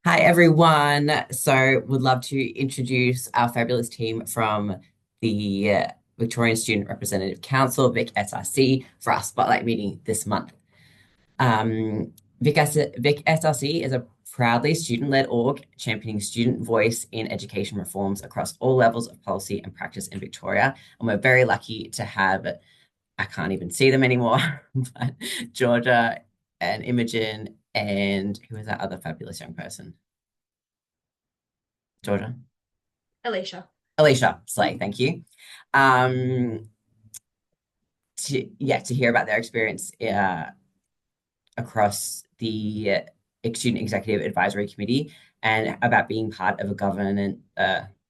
Hi, everyone. So, would love to introduce our fabulous team from the Victorian Student Representative Council, VicSRC, for our spotlight meeting this month. VicSRC is a proudly student-led org championing student voice in education reforms across all levels of policy and practice in Victoria. And we're very lucky to have, I can't even see them anymore, but Georgia and Imogen, and who is that other fabulous young person? Georgia? Elisha. Elisha Slay, thank you. Um, to hear about their experience across the Student Executive Advisory Committee and about being part of the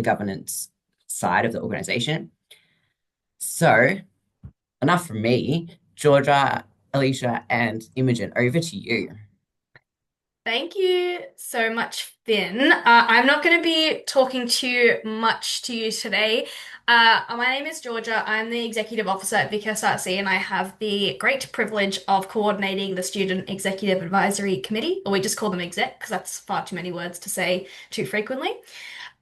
governance side of the organization. So, enough from me. Georgia, Elisha, and Imogen, over to you. Thank you so much, Finn. I'm not going to be talking too much to you today. My name is Georgia. I'm the Executive Officer at VicSRC, and I have the great privilege of coordinating the Student Executive Advisory Committee, or we just call them Exec because that's far too many words to say too frequently.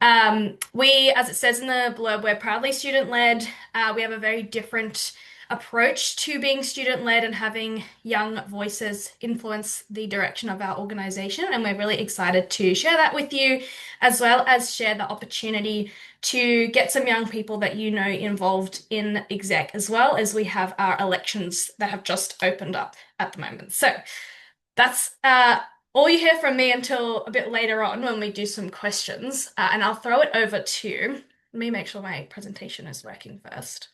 As it says in the blurb, we're proudly student-led. We have a very different approach to being student-led and having young voices influence the direction of our organization. And we're really excited to share that with you, as well as share the opportunity to get some young people that you know involved in exec, as well as we have our elections that have just opened up at the moment. So that's all you hear from me until a bit later on when we do some questions. And I'll throw it over to, let me make sure my presentation is working first.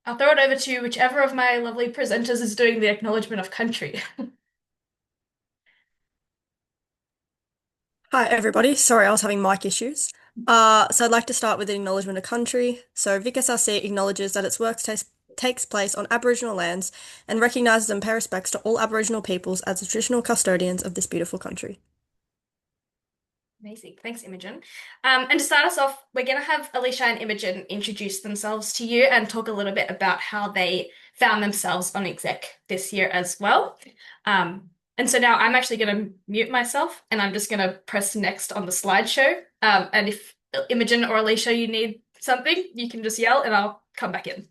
I'll throw it over to whichever of my lovely presenters is doing the acknowledgement of country. Hi, everybody. Sorry, I was having mic issues. So I'd like to start with an acknowledgement of country. So VicSRC acknowledges that its work takes place on Aboriginal lands and recognises and pays respects to all Aboriginal peoples as the traditional custodians of this beautiful country. Amazing. Thanks, Imogen. And to start us off, we're going to have Elisha and Imogen introduce themselves to you and talk a little bit about how they found themselves on exec this year as well. And so now I'm actually going to mute myself and I'm just going to press next on the slideshow. And if Imogen or Elisha, you need something, you can just yell and I'll come back in.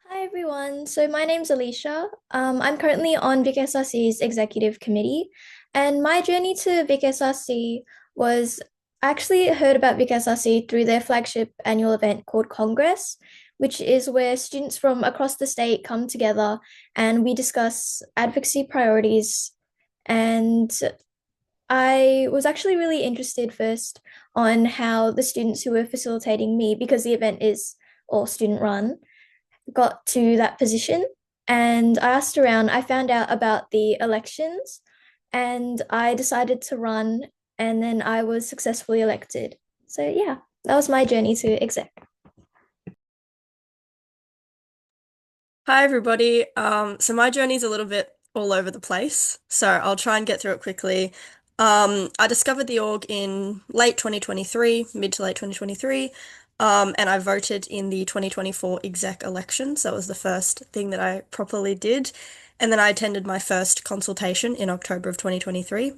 Hi everyone. So my name's Elisha. I'm currently on VicSRC's executive committee, and my journey to VicSRC was I actually heard about VicSRC through their flagship annual event called Congress, which is where students from across the state come together and we discuss advocacy priorities. And I was actually really interested first on how the students who were facilitating me, because the event is all student run, got to that position. And I asked around, I found out about the elections and I decided to run, and then I was successfully elected. So, yeah, that was my journey to exec. Hi, everybody. So my journey's a little bit all over the place, so I'll try and get through it quickly. I discovered the org in late 2023, mid to late 2023, and I voted in the 2024 exec elections. That was the first thing that I properly did. And then I attended my first consultation in October of 2023.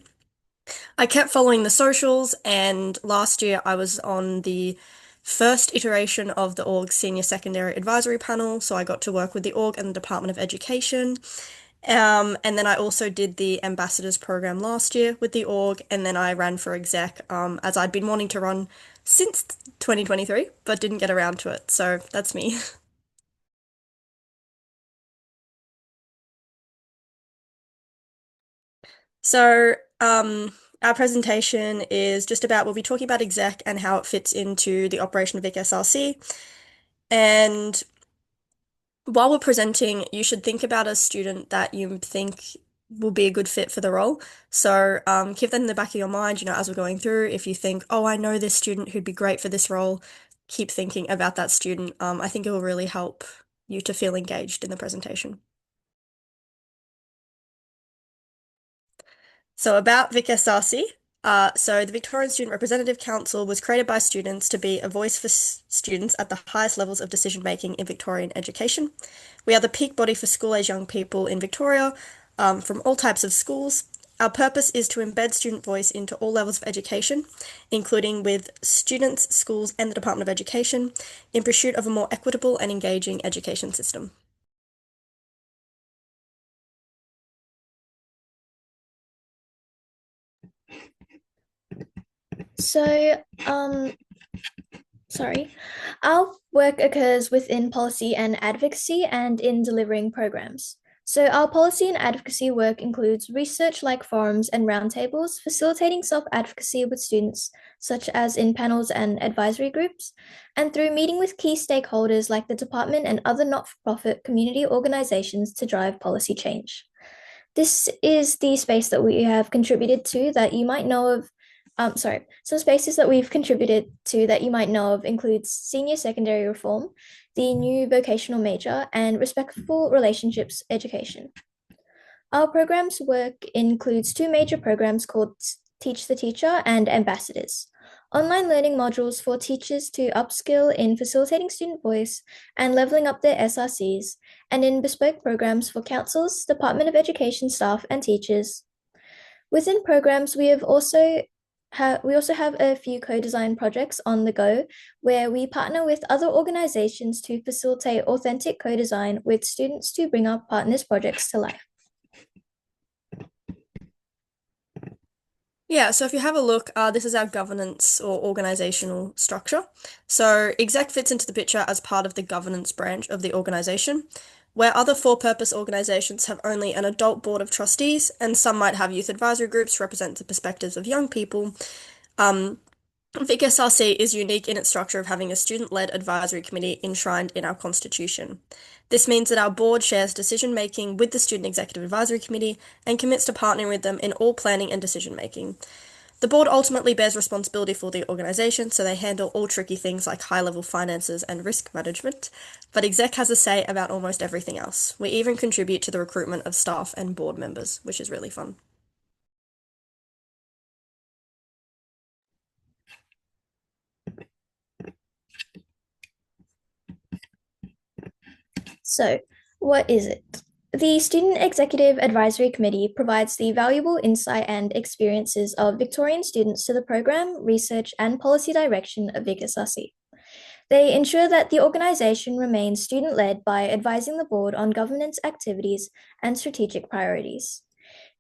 I kept following the socials, and last year I was on the first iteration of the org senior secondary advisory panel, so I got to work with the org and the Department of Education. And then I also did the ambassadors program last year with the org, and then I ran for exec, as I'd been wanting to run since 2023, but didn't get around to it. So that's me. So, our presentation is just about, we'll be talking about exec and how it fits into the operation of VicSRC. And while we're presenting, you should think about a student that you think will be a good fit for the role. So keep that in the back of your mind, as we're going through. If you think, oh, I know this student who'd be great for this role, keep thinking about that student. I think it will really help you to feel engaged in the presentation. So about VicSRC. So the Victorian Student Representative Council was created by students to be a voice for students at the highest levels of decision making in Victorian education. We are the peak body for school-age young people in Victoria, from all types of schools. Our purpose is to embed student voice into all levels of education, including with students, schools, and the Department of Education, in pursuit of a more equitable and engaging education system. So, our work occurs within policy and advocacy and in delivering programs. So, our policy and advocacy work includes research like forums and roundtables, facilitating self advocacy with students, such as in panels and advisory groups, and through meeting with key stakeholders like the department and other not for profit community organizations to drive policy change. This is the space that we have contributed to that you might know of. Some spaces that we've contributed to that you might know of includes senior secondary reform, the new vocational major, and respectful relationships education. Our programs work includes two major programs called Teach the Teacher and Ambassadors. Online learning modules for teachers to upskill in facilitating student voice and leveling up their SRCs, and in bespoke programs for councils, Department of Education staff, and teachers. Within programs, we also have a few co-design projects on the go where we partner with other organizations to facilitate authentic co-design with students to bring our partners' projects to life. Yeah, so if you have a look, this is our governance or organizational structure. So Exec fits into the picture as part of the governance branch of the organization, where other for-purpose organizations have only an adult board of trustees, and some might have youth advisory groups represent the perspectives of young people. VicSRC is unique in its structure of having a student-led advisory committee enshrined in our constitution. This means that our board shares decision-making with the Student Executive Advisory Committee and commits to partnering with them in all planning and decision-making. The board ultimately bears responsibility for the organisation, so they handle all tricky things like high-level finances and risk management, but Exec has a say about almost everything else. We even contribute to the recruitment of staff and board members, which is really fun. So, what is it? The Student Executive Advisory Committee provides the valuable insight and experiences of Victorian students to the program, research, and policy direction of VicSRC. They ensure that the organisation remains student-led by advising the board on governance activities and strategic priorities.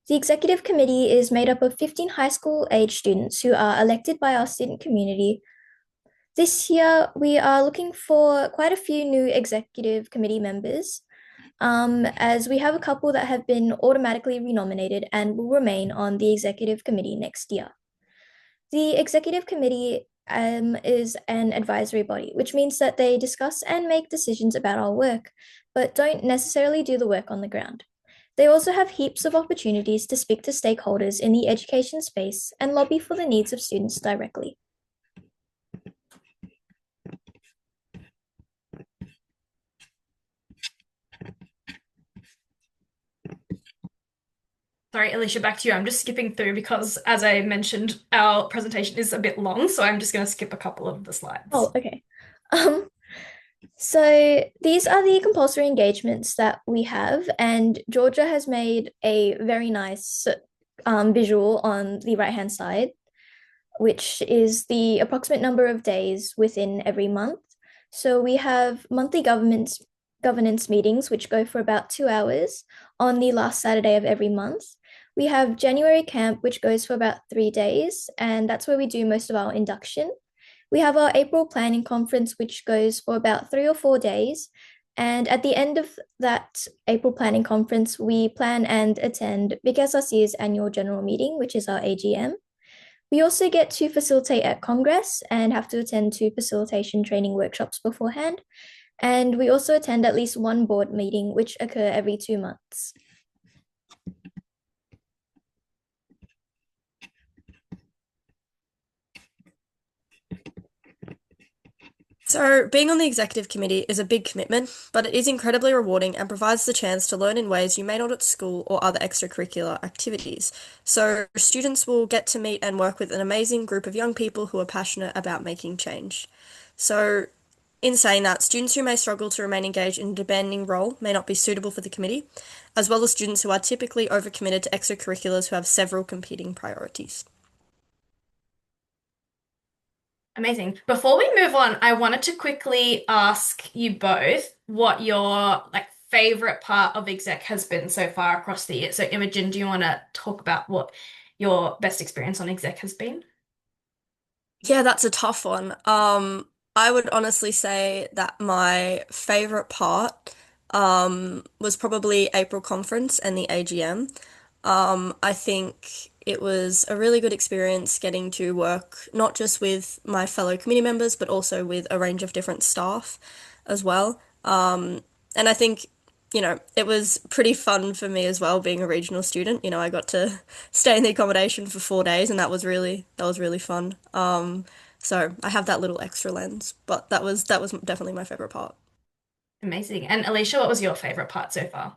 The Executive Committee is made up of 15 high school age students who are elected by our student community. This year, we are looking for quite a few new Executive Committee members, as we have a couple that have been automatically renominated and will remain on the Executive Committee next year. The Executive Committee is an advisory body, which means that they discuss and make decisions about our work, but don't necessarily do the work on the ground. They also have heaps of opportunities to speak to stakeholders in the education space and lobby for the needs of students directly. Sorry, Elisha, back to you. I'm just skipping through because, as I mentioned, our presentation is a bit long, so I'm just going to skip a couple of the slides. Oh, okay. So these are the compulsory engagements that we have, and Georgia has made a very nice visual on the right-hand side, which is the approximate number of days within every month. So we have monthly governance meetings, which go for about 2 hours on the last Saturday of every month. We have January camp, which goes for about 3 days, and that's where we do most of our induction. We have our April planning conference, which goes for about 3 or 4 days. And at the end of that April planning conference, we plan and attend VicSRC's annual general meeting, which is our AGM. We also get to facilitate at Congress and have to attend two facilitation training workshops beforehand. And we also attend at least one board meeting, which occur every 2 months. So, being on the executive committee is a big commitment, but it is incredibly rewarding and provides the chance to learn in ways you may not at school or other extracurricular activities. So, students will get to meet and work with an amazing group of young people who are passionate about making change. So, in saying that, students who may struggle to remain engaged in a demanding role may not be suitable for the committee, as well as students who are typically overcommitted to extracurriculars who have several competing priorities. Amazing. Before we move on, I wanted to quickly ask you both what your favorite part of exec has been so far across the year. So Imogen, do you want to talk about what your best experience on exec has been? Yeah, that's a tough one. I would honestly say that my favorite part was probably April conference and the AGM. I think it was a really good experience getting to work not just with my fellow committee members, but also with a range of different staff as well. And I think, it was pretty fun for me as well, being a regional student. I got to stay in the accommodation for 4 days, and that was really fun. So I have that little extra lens, but that was definitely my favorite part. Amazing. And Alicia, what was your favorite part so far?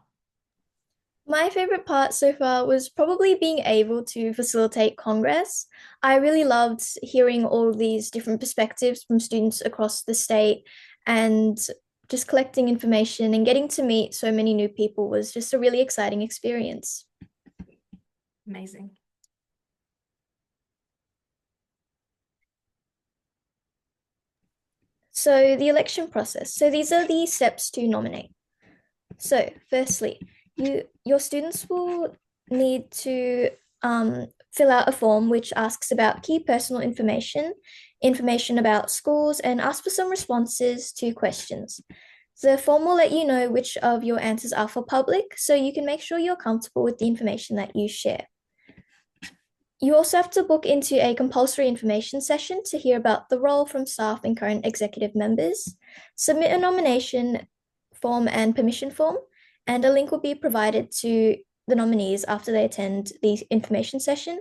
My favorite part so far was probably being able to facilitate Congress. I really loved hearing all these different perspectives from students across the state, and just collecting information and getting to meet so many new people was just a really exciting experience. Amazing. So, the election process. So, these are the steps to nominate. So, firstly, your students will need to fill out a form which asks about key personal information, information about schools, and ask for some responses to questions. The form will let you know which of your answers are for public, so you can make sure you're comfortable with the information that you share. You also have to book into a compulsory information session to hear about the role from staff and current executive members. Submit a nomination form and permission form, and a link will be provided to the nominees after they attend the information session.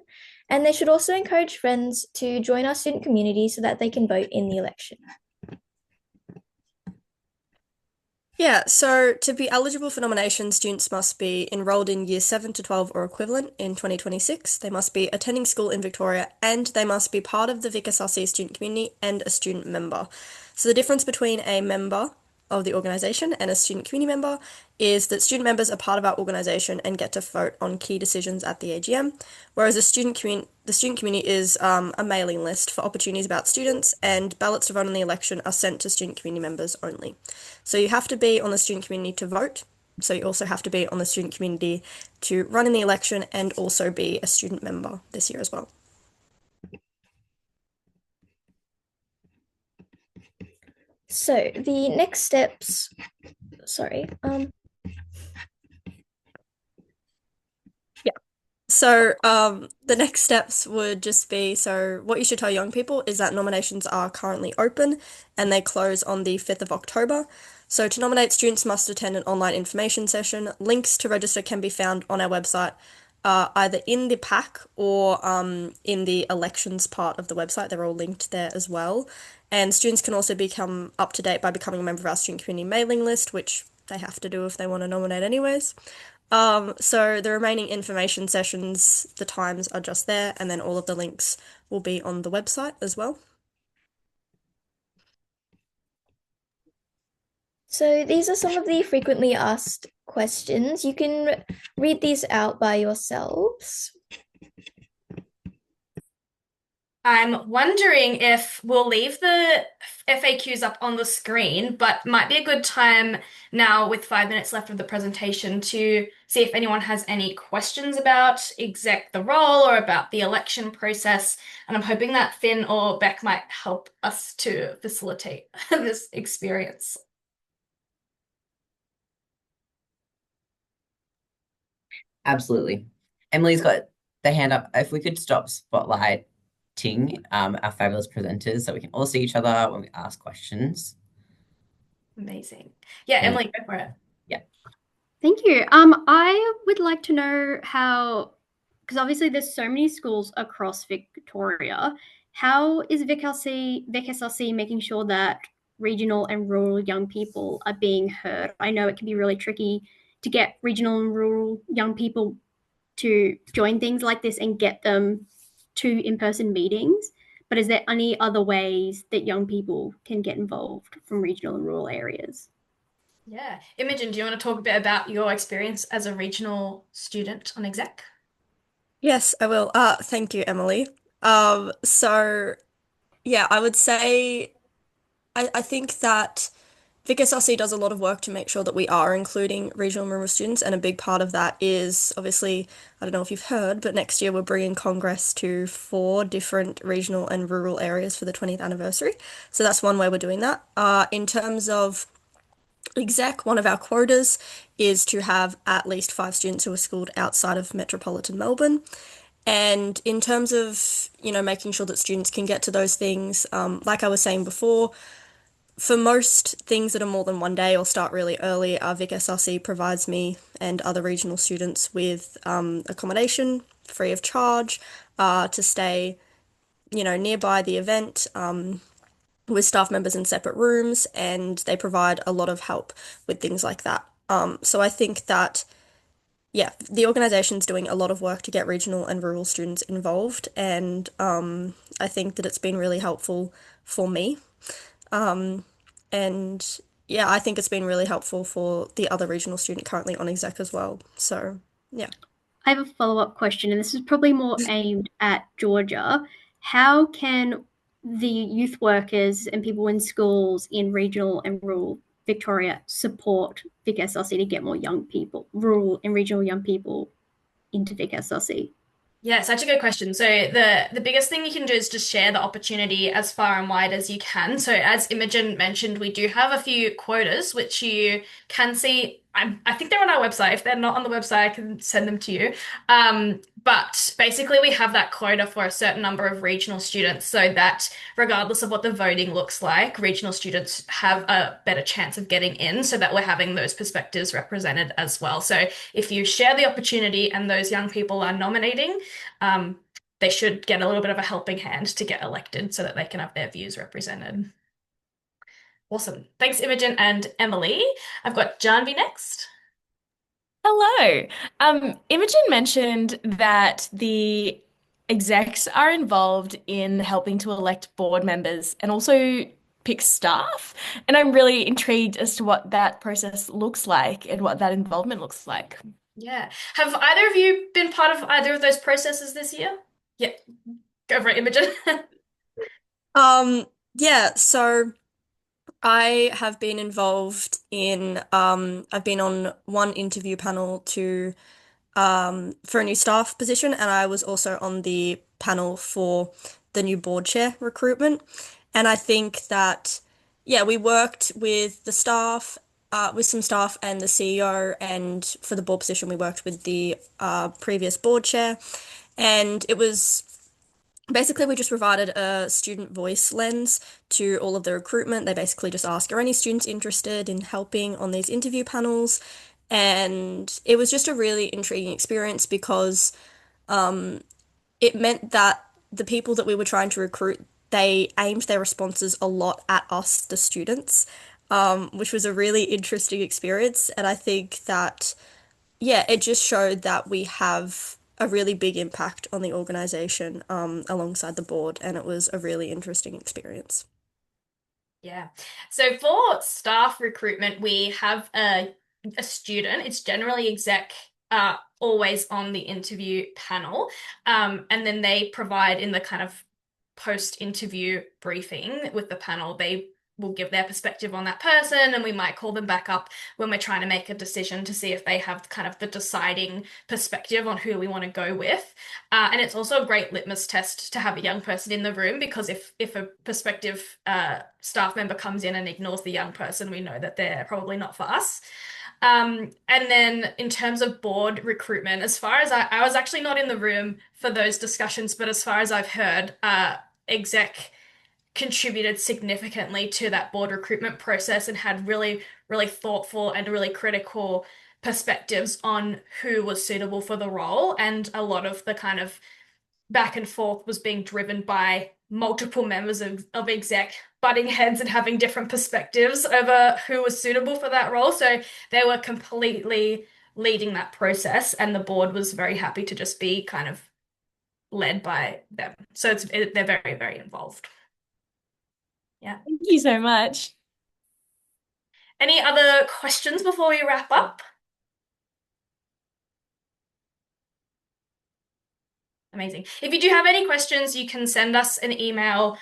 And they should also encourage friends to join our student community so that they can vote in the election. Yeah, so to be eligible for nomination, students must be enrolled in year 7 to 12 or equivalent in 2026. They must be attending school in Victoria, and they must be part of the VicSRC student community and a student member. So the difference between a member of the organisation and a student community member is that student members are part of our organisation and get to vote on key decisions at the AGM, whereas the student community is a mailing list for opportunities about students, and ballots to vote on the election are sent to student community members only. So you have to be on the student community to vote. So you also have to be on the student community to run in the election and also be a student member this year as well. So the next steps, sorry, So, the next steps would just be, so what you should tell young people is that nominations are currently open and they close on the 5th of October. So to nominate, students must attend an online information session. Links to register can be found on our website, either in the pack or in the elections part of the website. They're all linked there as well. And students can also become up to date by becoming a member of our student community mailing list, which they have to do if they want to nominate anyways. So the remaining information sessions, the times are just there, and then all of the links will be on the website as well. So these are some of the frequently asked questions. You can read these out by yourselves. I'm wondering if we'll leave the FAQs up on the screen, but might be a good time now with 5 minutes left of the presentation to see if anyone has any questions about exec the role or about the election process. And I'm hoping that Finn or Beck might help us to facilitate this experience. Absolutely. Emily's got the hand up. If we could stop spotlighting our fabulous presenters so we can all see each other when we ask questions. Amazing. Yeah, And Emily, go for it. yeah. Thank you. I would like to know how, because obviously there's so many schools across Victoria, how is VicSRC making sure that regional and rural young people are being heard? I know it can be really tricky to get regional and rural young people to join things like this and get them to in-person meetings. But is there any other ways that young people can get involved from regional and rural areas? Yeah. Imogen, do you want to talk a bit about your experience as a regional student on Exec? Yes, I will. Thank you, Emily. So yeah, I would say I think that VicSRC does a lot of work to make sure that we are including regional and rural students, and a big part of that is obviously, I don't know if you've heard, but next year we're bringing Congress to 4 different regional and rural areas for the 20th anniversary. So that's one way we're doing that. In terms of Exec, one of our quotas is to have at least 5 students who are schooled outside of metropolitan Melbourne. And in terms of, making sure that students can get to those things, like I was saying before, for most things that are more than one day or start really early, our VicSRC provides me and other regional students with accommodation free of charge to stay, nearby the event with staff members in separate rooms, and they provide a lot of help with things like that. So I think that, yeah, the organization's doing a lot of work to get regional and rural students involved, and I think that it's been really helpful for me. Um, and yeah, I think it's been really helpful for the other regional student currently on Exec as well. So yeah. I have a follow-up question, and this is probably more aimed at Georgia. How can the youth workers and people in schools in regional and rural Victoria support VicSRC to get more young people, rural and regional young people into VicSRC? Yeah, such a good question. So the biggest thing you can do is just share the opportunity as far and wide as you can. So as Imogen mentioned, we do have a few quotas which you can see. I think they're on our website. If they're not on the website, I can send them to you. But basically, we have that quota for a certain number of regional students, so that regardless of what the voting looks like, regional students have a better chance of getting in. So that we're having those perspectives represented as well. So if you share the opportunity and those young people are nominating, um, they should get a little bit of a helping hand to get elected so that they can have their views represented. Awesome. Thanks, Imogen and Emily. I've got Janvi next. Hello. Imogen mentioned that the execs are involved in helping to elect board members and also pick staff. And I'm really intrigued as to what that process looks like and what that involvement looks like. Yeah. Have either of you been part of either of those processes this year? Yeah. Go for it, Imogen. Yeah, so I have been involved in I've been on one interview panel to for a new staff position, and I was also on the panel for the new board chair recruitment. And I think that, yeah, we worked with the staff, with some staff and the CEO, and for the board position, we worked with the previous board chair. And it was basically, we just provided a student voice lens to all of the recruitment. They basically just ask, are any students interested in helping on these interview panels? And it was just a really intriguing experience because it meant that the people that we were trying to recruit, they aimed their responses a lot at us, the students, which was a really interesting experience. And I think that, yeah, it just showed that we have a really big impact on the organization, alongside the board, and it was a really interesting experience. Yeah. So for staff recruitment, we have a student. It's generally exec, always on the interview panel. And then they provide in the kind of post-interview briefing with the panel, they will give their perspective on that person, and we might call them back up when we're trying to make a decision to see if they have kind of the deciding perspective on who we want to go with. And it's also a great litmus test to have a young person in the room, because if a prospective staff member comes in and ignores the young person, we know that they're probably not for us. And then in terms of board recruitment, as far as I was actually not in the room for those discussions, but as far as I've heard, exec contributed significantly to that board recruitment process and had really, really thoughtful and really critical perspectives on who was suitable for the role. And a lot of the kind of back and forth was being driven by multiple members of exec butting heads and having different perspectives over who was suitable for that role. So they were completely leading that process, and the board was very happy to just be kind of led by them. So they're very, very involved. Yeah. Thank you so much. Any other questions before we wrap up? Amazing. If you do have any questions, you can send us an email.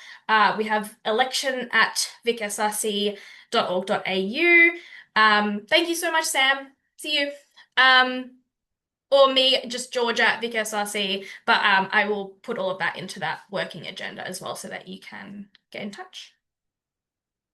We have election@vicsrc.org.au. Thank you so much, Sam. See you. Or me, just Georgia at VicSRC. But I will put all of that into that working agenda as well so that you can get in touch.